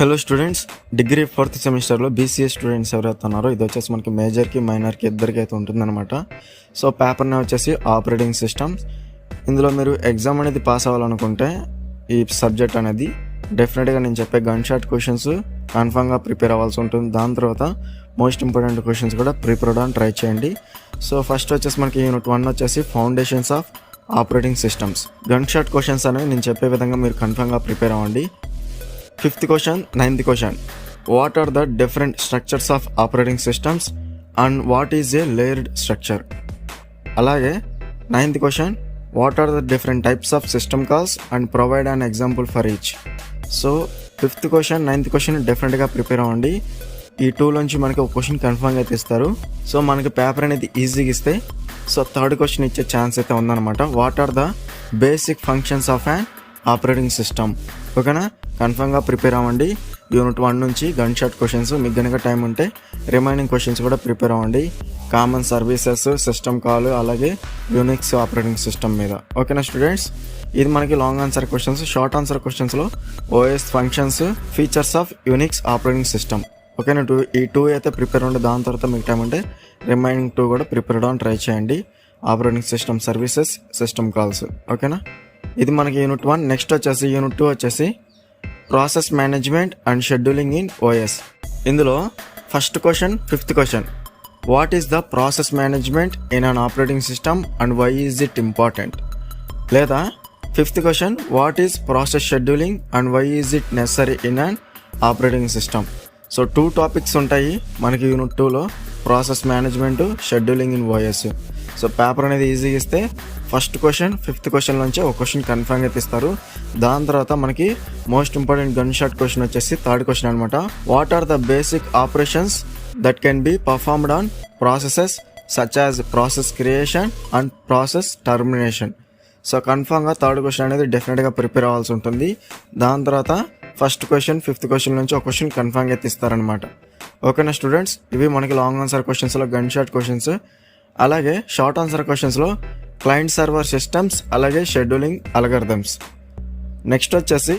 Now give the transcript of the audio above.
Hello students, degree 4th సెమిస్టర్లో BCA students ఎవరైతే ఉన్నారో ఇది వచ్చేసి మనకి మేజర్కి మైనర్కి ఇద్దరికి అయితే ఉంటుందన్నమాట. సో పేపర్ని వచ్చేసి ఆపరేటింగ్ సిస్టమ్స్. ఇందులో మీరు ఎగ్జామ్ అనేది పాస్ అవ్వాలనుకుంటే ఈ సబ్జెక్ట్ అనేది డెఫినెట్గా నేను చెప్పే గన్ షాట్ క్వశ్చన్స్ కన్ఫామ్గా ప్రిపేర్ అవ్వాల్సి ఉంటుంది. దాని తర్వాత మోస్ట్ ఇంపార్టెంట్ క్వశ్చన్స్ కూడా ప్రిపేర్ అవ్వడానికి ట్రై చేయండి. సో ఫస్ట్ వచ్చేసి మనకి యూనిట్ 1 వచ్చేసి foundations of operating systems. Gun shot questions అనేవి నేను చెప్పే విధంగా మీరు కన్ఫామ్గా ప్రిపేర్ అవ్వండి. 5th question, 9th question. What are the different structures of operating systems and what is a layered structure? అలాగే 9th question, what are the different types of system calls and provide an example for each. So 5th question, 9th question డెఫినెట్గా prepare అవ్వండి. ఈ 2 నుంచి మనకి ఒక question కన్ఫర్మ్గా అయితే ఇస్తారు. సో మనకి పేపర్ అనేది ఈజీగా ఇస్తే సో 3rd క్వశ్చన్ ఇచ్చే ఛాన్స్ అయితే ఉందన్నమాట. What are the basic functions of an operating system. ఓకేనా, కన్ఫర్మ్గా ప్రిపేర్ అవ్వండి. యూనిట్ 1 నుంచి గన్ షాట్ క్వశ్చన్స్, మీకు కనుక టైం ఉంటే రిమైనింగ్ క్వశ్చన్స్ కూడా ప్రిపేర్ అవ్వండి. కామన్ సర్వీసెస్, సిస్టమ్ కాల్, అలాగే యూనిక్స్ ఆపరేటింగ్ సిస్టమ్ మీద. ఓకేనా స్టూడెంట్స్, ఇది మనకి long answer questions. Short answer క్వశ్చన్స్లో OS functions, features of Unix operating system. ఓకేనా, ఈ 2 అయితే ప్రిపేర్ ఉండే. దాని తర్వాత మీకు టైం ఉంటే రిమైనింగ్ 2 కూడా ప్రిపేర్ అవ్వడానికి ట్రై చేయండి. Operating system services, system calls. ఓకేనా, ఇది మనకి యూనిట్ 1. నెక్స్ట్ వచ్చేసి యూనిట్ 2 వచ్చేసి process management and scheduling in OS. ఇందులో first question, 5th question, what is the process management in an operating system and why is it important. లేదా 5th question, what is process scheduling and why is it necessary in an operating system. So 2 topics ఉంటాయి మనకి unit 2లో, process management, scheduling in OS. So paper అనేది ఈజీగా ఇస్తే first question, 5th question నుంచి ఒక question కన్ఫర్మ్గా ఇస్తారు. దాని తర్వాత మనకి most important gun shot question వచ్చేసి 3rd క్వశ్చన్ అనమాట. What are the basic operations that can be performed on processes such as process creation and process termination. So కన్ఫర్మ్గా 3rd క్వశ్చన్ అనేది డెఫినెట్గా ప్రిపేర్ అవ్వాల్సి ఉంటుంది. దాని తర్వాత ఫస్ట్ క్వశ్చన్, 5th క్వశ్చన్ నుంచి ఒక క్వశ్చన్ కన్ఫర్మ్గా ఇస్తారనమాట. ఓకేనా స్టూడెంట్స్, ఇవి మనకి లాంగ్ ఆన్సర్ క్వశ్చన్స్లో గన్ షాట్ క్వశ్చన్స్. అలాగే షార్ట్ ఆన్సర్ క్వశ్చన్స్లో క్లయింట్ సర్వర్ సిస్టమ్స్, అలాగే షెడ్యూలింగ్ అల్గారిథమ్స్. నెక్స్ట్ వచ్చేసి